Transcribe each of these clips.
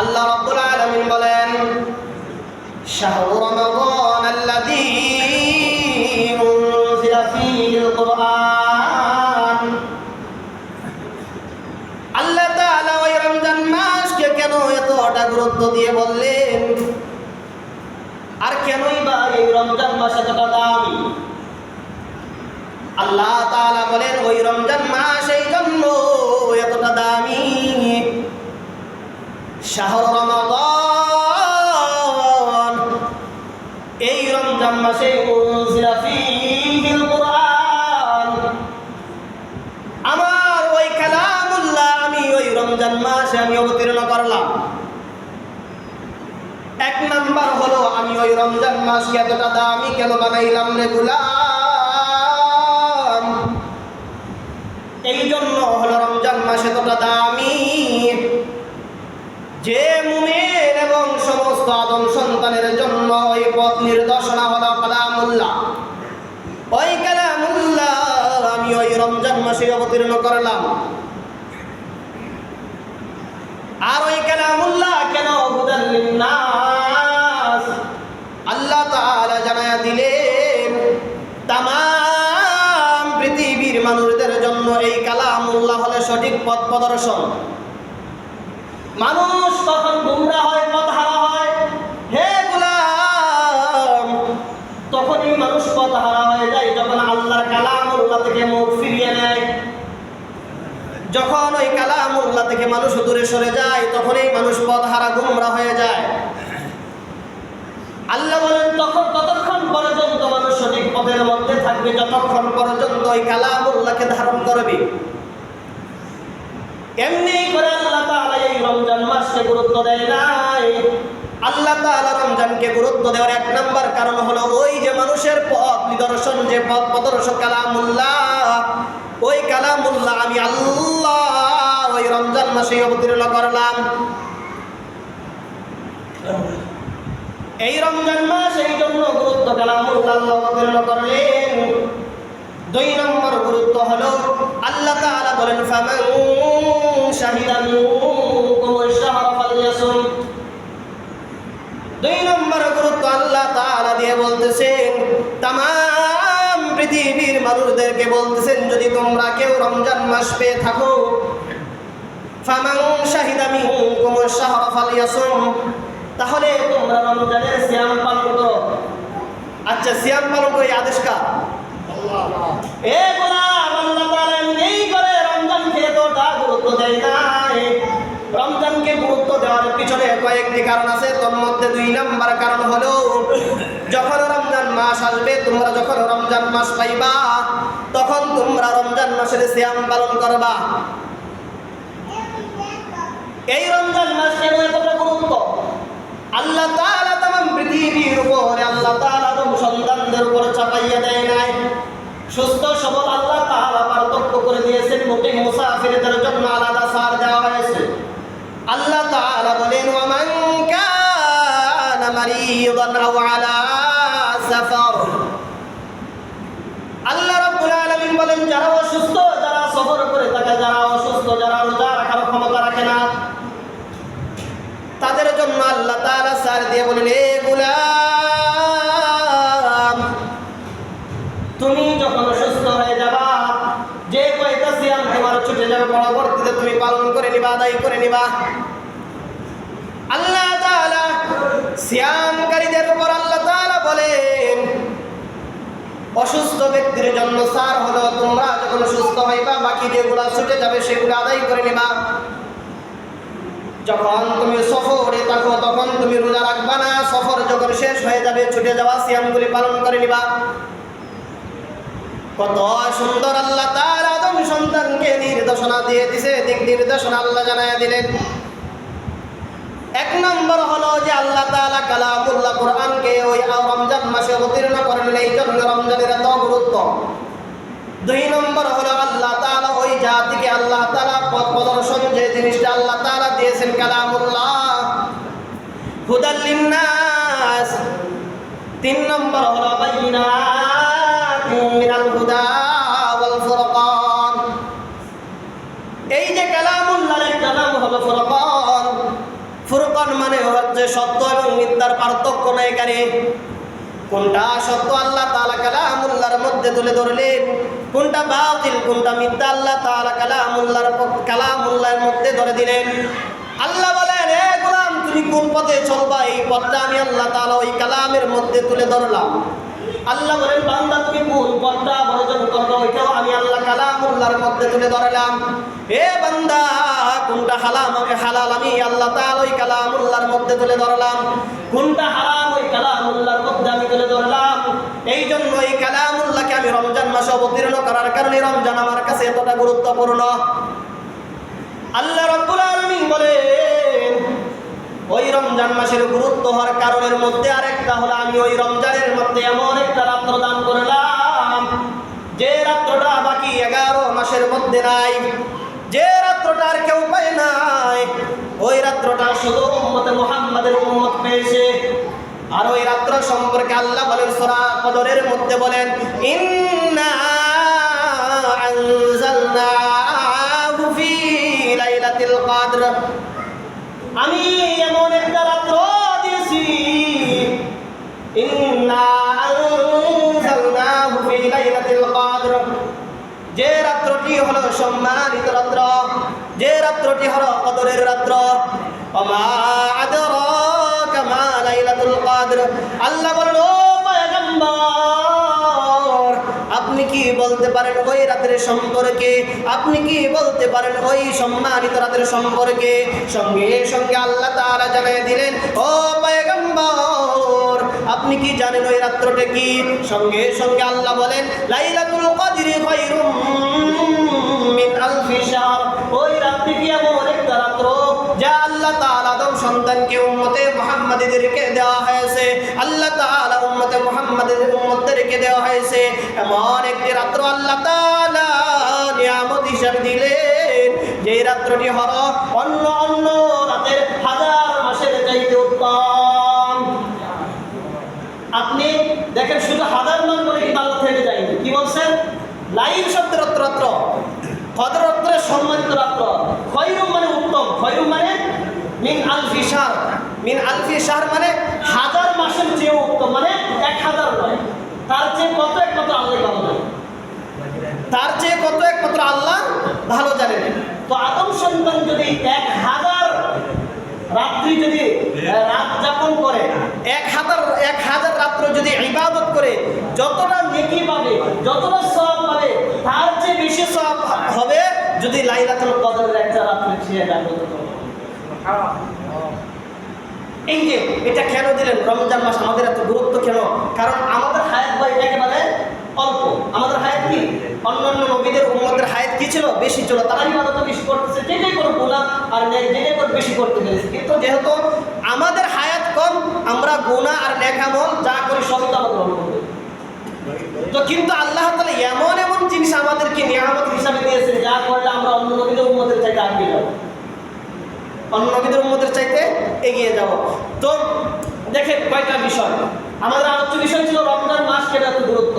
আল্লাহ রাব্বুল আলামিন বলেন, শাহরু রমাদান আল্লাযী উনজিলা ফীহিল কুরআন। আল্লাহ তাআলা ওই রমজান মাসকে কেন এতটা গুরুত্ব দিয়ে বললেন, আর কেনই বা এই রমজান মাস এতটা দামি? আল্লাহ তাআলা বলেন ওই রমজান মাস এই জন্য এতটা দামি। শাহরু রমাদান, এই রমজান মাসে উনজিলা ফীহিল কুরআন, আমার ওই কালামুল্লাহ আমি ওই রমজান মাসে আমি অবতীর্ণ করলাম। এক নাম্বার হলো আমি ওই রমজান মাসকে এতটা দামি কেন বানাইলাম রে গোলাম? এই জন্য হলো রমজান মাস এতটা দামি যে মুমিন এবং সমস্ত আদম সন্তানের জন্য ওই পথ নির্দেশনা হলো কালামুল্লাহ। ওই কালামুল্লাহ আমি ওই রমজান মাসে অবতীর্ণ করলাম। আর ওই কালামুল্লাহ কেন হুদাল লিন্নাস, আল্লাহ তাআলা জানায়া দিলেন তামাম পৃথিবীর মানুষদের জন্য এই কালামুল্লাহ হলো সঠিক পথ প্রদর্শন। মানুষ তখন গুমরা হয়, পথহারা হয়। হে গোলাম, তখনই মানুষ পথহারা হয়ে যায় যখন আল্লাহর কালামুল্লাহ থেকে মুখ ফিরিয়ে নেয়। যখন ওই কালামুল্লাহ থেকে মানুষ দূরে সরে যায় তখনই মানুষ পথহারা গুমরা হয়ে যায়। আল্লাহ বলেন ততক্ষণ পর্যন্ত মানুষ সঠিক পথের মধ্যে থাকবে যতক্ষণ পর্যন্ত ওই কালামুল্লাহকে ধারণ করবে। এমনি করে আল্লাহ তাআলা এই রমজান মাসকে গুরুত্ব দেয় নাই। আল্লাহ তাআলা রমজানকে গুরুত্ব দেওয়ার এক নাম্বার কারণ হলো ওই যে মানুষের পথ নিদর্শন, যে পথ প্রদর্শক কালামুল্লাহ, ওই কালামুল্লাহ আমি আল্লাহ ওই রমজান মাসে অবতীর্ণ করলাম। এই রমজান মাস এই জন্য গুরুত্ব কালামুল্লাহ আল্লাহ অবতীর্ণ করলেন। দুই নম্বর গুরুত্ব হলো আল্লাহ তাআলা বলেন ফামান শাহিদা মিনকুমুশ শাহরা ফালইয়াসুম। দুই নম্বর গুরুত্ব আল্লাহ তাআলা দিয়ে বলতেছেন তামাম পৃথিবীর মানুষদেরকে বলতেছেন যদি তোমরা কেউ রমজান মাস পেয়ে থাকো, ফামান শাহিদা মিনকুমুশ শাহরা ফালইয়াসুম, তাহলে তোমরা রমজানের সিয়াম পালন করো। আচ্ছা, সিয়াম পালন করে আদেশ কার? এ গোলাম, আল্লাহ তাআলা এই করে রমজানকে এতটা গুরুত্ব দেয় নাই। রমজানকে গুরুত্ব দেওয়ার পিছনে কয়েকটি কারণ আছে। তোর মধ্যে দুই নাম্বার কারণ হলো যখন রমজান মাস আসবে, তোমরা যখন রমজান মাস পাইবা তখন তোমরা রমজান মাসের সিয়াম পালন করবা। এই রমজান মাস কেন এতটা গুরুত্ব? আল্লাহ তাআলা তামাম পৃথিবীর উপরে আল্লাহ তাআলা আদম সন্তানদের উপর চাপাইয়া দেয় নাই। সুস্থ সবল আল্লাহ তাআলা পার্থক্য করে দিয়েছেন। মুকিম মুসাফিরদের জন্য আলাদা সার দেওয়া হয়েছে। আল্লাহ তাআলা বলেন ওয়ামান কানা মারিদান আও আলা সাফার। আল্লাহ রাব্বুল আলামিন বলেন যারা অসুস্থ, যারা সফর করে থাকে, যারা অসুস্থ, যারা রোজা রাখার ক্ষমতা রাখে না, তাদের জন্য আল্লাহ তাআলা সার দিয়ে বলেন এ গোলাম, তুমি যখন সুস্থ হয়ে যাবা, যে কয়টা সিয়াম তোমার ছুটে যাবে পরবর্তীতে তুমি পালন করে নিবা, আদায় করে নিবা। আল্লাহ তাআলা সিয়ামকারীদের উপর আল্লাহ তাআলা বলেন অসুস্থ ব্যক্তির জন্য সার হলো তোমরা যখন সুস্থ হইবা বাকি যেগুলো ছুটে যাবে সেগুলো আদায় করে নিবা। যখন তুমি সফরে থাকো তখন তুমি রোজা রাখবা না, সফর যখন শেষ হয়ে যাবে ছুটে যাওয়া সিয়ামগুলি পালন করে নিবা। কত সুন্দর আল্লাহ তাআলা আদম সন্তানকে নির্দেশনা দিয়ে দিয়েছে, দিক নির্দেশনা আল্লাহ জানায় দিলেন। এক নম্বর হলো যে আল্লাহ তাআলা কালামুল্লাহ কোরআনকে ওই রমজান মাসে অবতীর্ণ করলেন, এই জন্য রমজানের এত গুরুত্ব। দুই নম্বর হলো আল্লাহ তাআলা ওই জাতিকে আল্লাহ তাআলা পথ প্রদর্শন যে জিনিসটা আল্লাহ তাআলা দিয়েছেন কালামুল্লাহ হুদাল লিন্নাস। তিন নম্বর হলো বাইয়িনাতিন মিনাল হুদা ওয়াল ফুরকান। এই যে কালামুল্লাহর একটা নাম হলো ফুরকান। ফুরকান মধ্যে সত্য এবং মিথ্যার পার্থক্য নাই এখানে। কোনটা সত্য আল্লাহ তাআলা কালামুল্লাহর মধ্যে তুলে ধরলেন, কোনটা বাতিল কোনটা মিথ্যা আল্লাহ তাআলা কালামুল্লাহর মধ্যে ধরে দিলেন। আল্লাহ বলেন, হে গোলাম তুমি কোন পথে চলবা, এই পথটা আমি আল্লাহ তাআলা ওই কালামের মধ্যে তুলে ধরলাম। আল্লাহ বলেন, বান্দা তুমি কোন পথটা বর্জন করবে, ওইটাও আমি আল্লাহ কালামুল্লাহর মধ্যে তুলে ধরলাম। হে বান্দা কোনটা হালাল আমি আল্লাহ তাআলা ওই কালামুল্লাহর মধ্যে তুলে ধরলাম, কোনটা হারাম ওই কালামুল্লাহর মধ্যে আমি তুলে ধরলাম। এই জন্য এই কালামুল্লাহকে আমি রমজান মাসে অবতীর্ণ করার কারণে রমজান আমার কাছে এতটা গুরুত্বপূর্ণ। আল্লাহ রাব্বুল আলামিন বলেন, ওই রমজান মাসের গুরুত্ব হওয়ার কারণের মধ্যে আরেকটা হলো, আমি ওই রমজানের মধ্যে এমন একটা রাত্র দান করলাম যে রাত্রটা বাকি 11 মাসের মধ্যে নাই, যে রাত্রটা আর কেউ পায় নাই। ওই রাত্রটা শুধু উম্মতে মুহাম্মাদের উম্মত পেয়েছে। আর ওই রাত্র সম্পর্কে আল্লাহ বলেন সূরা কদরের মধ্যে বলেন, ইন্না আনজালনাহু ফি লাইলাতিল কদর, আমি এমন একটা রাত্র দিয়েছি, ইন্না আনজালনাহু ফি লাইলাতিল কদর, যে রাত্রটি হলো সম্মানিত রাত্র, যে রাত্রটি হলো কদরের রাত্র। ওমা আদরাকা মা লাইলাতুল কদর, আল্লাহ বলেন, ও পয়গম্বর আপনি কি বলতে পারেন ওই রাতের সম্পর্কে, আপনি কি বলতে পারেন ওই সম্মানিত রাতের সম্পর্কে। সঙ্গে সঙ্গে আল্লাহ তাআলা জানিয়ে দিলেন, ও পয়গম্বর আপনি কি জানেন ওই রাত্রটা কি। সঙ্গে সঙ্গে আল্লাহ বলেন, লাইলাতুল কদরি খায়রুম মিন আলফি শাহর, ওই রাত্রি কি এমন একটা রাত্র যা আল্লাহ তাআলা আদম সন্তানকে উম্মতে মুহাম্মাদীদেরকে দেওয়া হয়েছে, আল্লাহ তাআলা উম্মতে মুহাম্মাদীদেরকে দেওয়া হয়েছে এমন একটি রাত্র আল্লাহ তাআলা নিয়ামত হিসেবে দিলেন, যে রাত্রটি হলো অন্য অন্য রাতের 1000 মাসের চাইতে উত্তম। আপনি দেখেন শুধু 1000 মান বলে কিন্তু আল্লাহ থেকে যায়নি, কি বলছেন, লাইল শব্দের রাত্র, কদর রাত্রের সম্মানিত রাত্র, খয়রুম মানে উত্তম, খয়রুম মানে মিন আলফি শাহর, মিন আলফি শাহর মানে 1000 মাসের চেয়ে উত্তম, মানে 1000 নয়, তার চেয়ে কত একমাত্র আল্লাহ ভালো জানেন, তার চেয়ে কত একমাত্র আল্লাহ ভালো জানেন। তো আদম সন্তান যদি 1000 রাত্রি যদি রাত যাপন করে, 1000 রাত্র যদি ইবাদত করে, যতটা নেকি পাবে, যতটা সওয়াব পাবে, তার চেয়ে বেশি সওয়াব হবে যদি লাইলাতুল কদরের একটা রাত্রি সে জাগ্রত করে। এই যে এটা কেন দিলেন, রমজান মাস আমাদের এত গুরুত্ব কেন? কারণ আমাদের হায়াত বা এটাকে বলে অল্প, আমাদের হায়াত কি, অন্যান্য নবীদের উম্মতের হায়াত কি ছিল, বেশি ছিল, তারা ইবাদত বেশি করতেছে, যেটাই করে গুনাহ আর নেক যেটাই করে বেশি করতে পেরেছে। কিন্তু যেহেতু আমাদের হায়াত কম, আমরা গুনাহ আর নেক আমল যা করি সবই তো আমরা গ্রহণ করি। তো কিন্তু আল্লাহ তাআলা এমন এমন জিনিস আমাদেরকে নিয়ামত হিসাবে দিয়েছেন যা করলে আমরা অন্য নবীদের উম্মতের চাইতে এগিয়ে যাব, অন্য নবীদের উম্মতের চাইতে এগিয়ে যাব। তো দেখেন কয়টা বিষয় আমাদের আলোচ্য বিষয় ছিল, রমজান মাস কেন এত গুরুত্ব।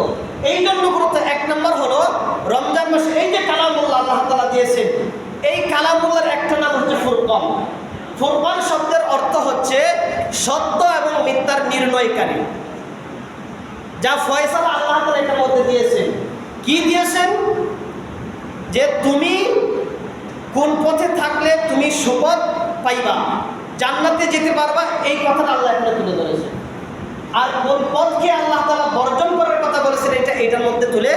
এই জন্য গুরুত্ব, 1 নম্বর হলো রমজান মাসে এই যে কালামুল্লাহ আল্লাহ তাআলা দিয়েছেন, এই কালামুল্লাহর একটা নাম হচ্ছে ফুরকান। ফুরকান শব্দের অর্থ হচ্ছে সত্য এবং মিথ্যার নির্ণয়কারী। যা ফয়সালা আল্লাহ তাআলা এটার মধ্যে দিয়েছেন, কি দিয়েছেন, যে তুমি কোন পথে থাকলে তুমি সুপথ পাইবা, জান্নাতে যেতে পারবা, এই কথাটা আল্লাহ এখানে তুলে ধরেছেন। আর কোন পথকে আল্লাহ তাআলা বর্জন করার কথা বলেছেন, এটার মধ্যে তুলে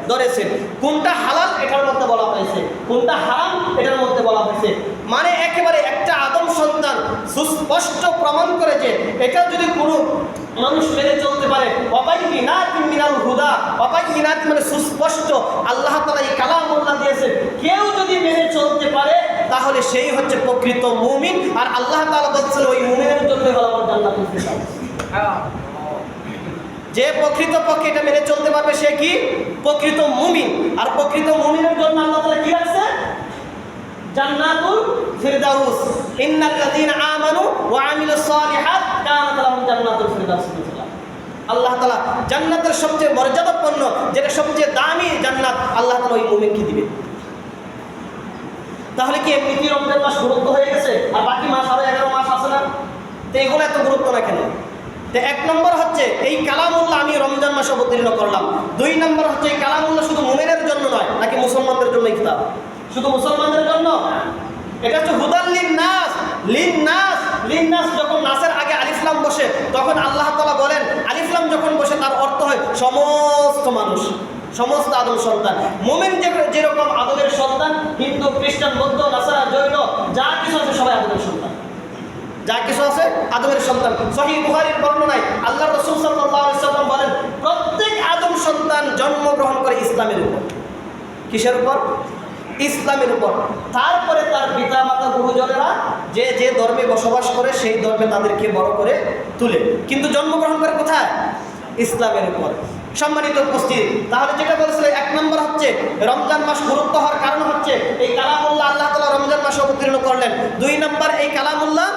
ধরেছেন। কোনটা হালাল এটার মধ্যে বলা হয়েছে, কোনটা হারাম এটার মধ্যে বলা হয়েছে। মানে একেবারে একটা আদম সন্তান সুস্পষ্ট প্রমাণ করে যে এটা যদি কোনো মানুষ মেনে চলতে পারে, অবাইয়িনাতিন মিনাল হুদা, অবাইয়িনাত মানে সুস্পষ্ট, আল্লাহ তাআলা এই কালামুল্লাহ দিয়েছেন, কেউ যদি মেনে চলতে পারে তাহলে সেই হচ্ছে প্রকৃত মুমিন। আর আল্লাহ তাআলা বলছেন ওই মুমিনের জন্য হলো আমার জান্নাতুল ফিরদাউস। যে প্রকৃত পক্ষে এটা মেনে চলতে পারবে সে কি, প্রকৃত মুমিন। আর প্রকৃত মুমিনের জন্য আল্লাহ তাআলা কি রাখছে, জান্নাতুল ফিরদাউস। ইন্নাল্লাযীনা আমানু ওয়া আমিলুস সালিহাত কানাত লাহুম জান্নাতুল ফিরদাউস। আল্লাহ তাআলা জান্নাতের সবচেয়ে মর্যাদাপূর্ণ, যেটা সবচেয়ে দামি জান্নাত, আল্লাহ তাআলা ওই মুমিনকে দিবেন। তাহলে কি এমনিতেই রমজান মাস গুরুত্ব হয়ে গেছে, আর বাকি মাস আরো 11 মাস আছে না? তো এগুলো গুরুত্ব না কেন? তো 1 নম্বর হচ্ছে এই কালামুল্লাহ আমি রমজান মাসে অবতীর্ণ করলাম। 2 নম্বর হচ্ছে এই কালামুল্লাহ শুধু মুমিনের জন্য নয়, নাকি মুসলমানদের জন্য কিতাব? শুধু মুসলমানদের জন্য? এটা হচ্ছে হুদাল লিন্নাস। লিন্নাস যখন নাসের আগে আলিফ লাম বসে তখন আল্লাহ তাআলা বলেন, আলিফ লাম যখন বসে তার অর্থ হয় সমস্ত মানুষ, সমস্ত আদম সন্তান। মুমিন যেরকম আদমের সন্তান, হিন্দু, খ্রিস্টান, বৌদ্ধ, নাসারা, জৈন যা কিছু আছে সবাই আদমের সন্তান। যা কিছু আছে আদমের সন্তান। সহিহ বুখারীর বর্ণনায় আল্লাহ রাসূল সাল্লাল্লাহু আলাইহি ওয়াসাল্লাম বলেন, প্রত্যেক আদম সন্তান জন্মগ্রহণ করে ইসলামের উপর। কিসের উপর? ইসলামের উপর। তারপরে তার পিতা মাতা গুরুজনেরা যে যে ধর্মে বসবাস করে সেই ধর্মে তাদেরকে বড় করে তুলে, কিন্তু জন্মগ্রহণ করে কোথায়? ইসলামের উপর। সম্মানিত উপস্থিতি, তাহলে যেটা বলেছিল 1 নম্বর হচ্ছে রমজান মাস গুরুত্ব হওয়ার কারণ হচ্ছে এই কালামুল্লাহ আল্লাহ তাআলা রমজান মাসে অবতীর্ণ করলেন। 2 নম্বর এই কালামুল্লাহ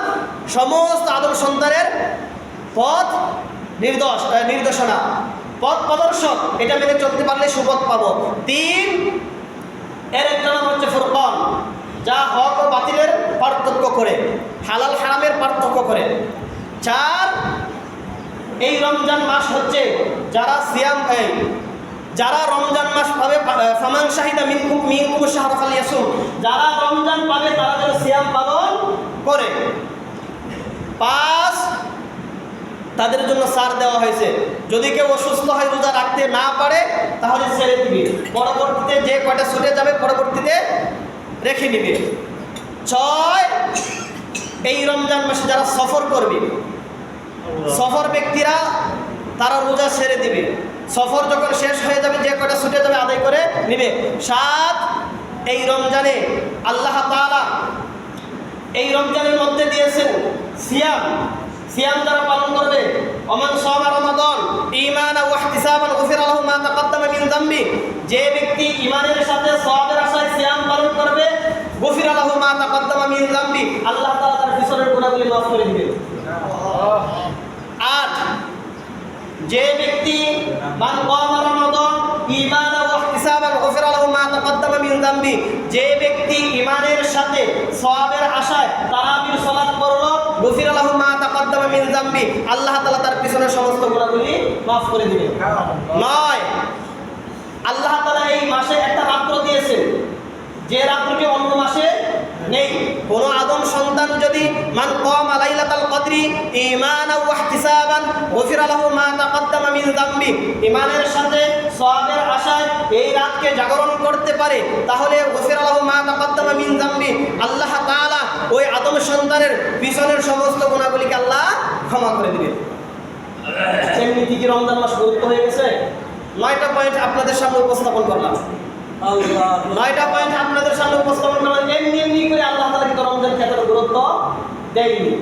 সমস্ত আদম সন্তানের পথ নির্দেশনা, পথ প্রদর্শক। এটা মেনে চলতে পারলে সুপথ পাবো। 3 এর একটা নাম হচ্ছে ফুরকান, যা হক ও বাতিলের পার্থক্য করে, হালাল হারামের পার্থক্য করে। 4 এই রমজান মাস হচ্ছে যারা সিয়াম যারা রমজান মাস পাবে, ফামান শাহিদা মিনকুম শাহরা ফালিয়াসুম, যারা রমজান পাবে তারা যেন সিয়াম পালন করে। 5 তাদের জন্য ছাড় দেওয়া হয়েছে, যদি কেউ অসুস্থ হয় রোজা রাখতে না পারে তাহলে ছেড়ে দিবে, পরবর্তীতে যে কয়টা ছুটে যাবে পরবর্তীতে রেখে দিবে। 6 এই রমজান মাসে যারা সফর করবে, সফর ব্যক্তিরা তারা রোজা ছেড়ে দিবে, সফর যখন শেষ হয়ে যাবে যে কয়টা ছুটে যাবে আদায় করে নিবে। 7 এই রমজানে আল্লাহ তাআলা এই রমজানের মধ্যে দিয়েছেন সিয়াম যারা পালন করবে, ওমান সামা রমাদান ঈমানান ওয়া ইহতিসাবান গুফিরা লাহু মা তাকাদ্দামা মিন যামবি, যে ব্যক্তি ঈমানের সাথে সওয়াবের আশায় সিয়াম পালন করবে, গুফিরা লাহু মা তাকাদ্দামা মিন যামবি, আল্লাহ তাআলা তার পিছনের গুনাহগুলি মাফ করে দিবেন। 8 যে ব্যক্তি মান কামা রমাদান ঈমানান ওয়া ইহতিসাবান গুফিরা লাহু মা তাকাদ্দামা মিন যামবি, যে ব্যক্তি ঈমানের সাথে সওয়াবের আশায় তারাবির সালাত পড়লো, গুফিরা লাহু মা তাকাদ্দামা মিন যামবি, আল্লাহ তাআলা তার পিছনের সমস্ত গুনাহগুলি মাফ করে দিবেন। 9 আল্লাহ তাআলা এই মাসে একটা রাত্র দিয়েছেন, যে রাত্রটি অন্য মাসে নেই। কোন আদম সন্তান যদি মান কামা লাইলাতাল কদরি ঈমানান ওয়া ইহতিসাবান গুফিরা লাহু মা তাকাদ্দামা মিন যামবি, ঈমানের সাথে সওয়াবের আশায় এই রাতকে জাগরণ করতে পারে, তাহলে গুফিরা লাহু মা তাকাদ্দামা মিন যামবি, আল্লাহ তাআলা ওই আদম সন্তানের পিছনের সমস্ত গুনাহগুলিকে আল্লাহ ক্ষমা করে দিবেন। এমনিতে কি রমজান মাস গুরুত্ব হয়ে গেছে? 9টা পয়েন্ট আপনাদের সামনে উপস্থাপন করলাম। 9টা পয়েন্ট আপনাদের সামনে উপস্থাপন করলাম। এমনি করে আল্লাহ তাআলা কিন্তু রমজান ক্ষেত্রে গুরুত্ব দেয়নি।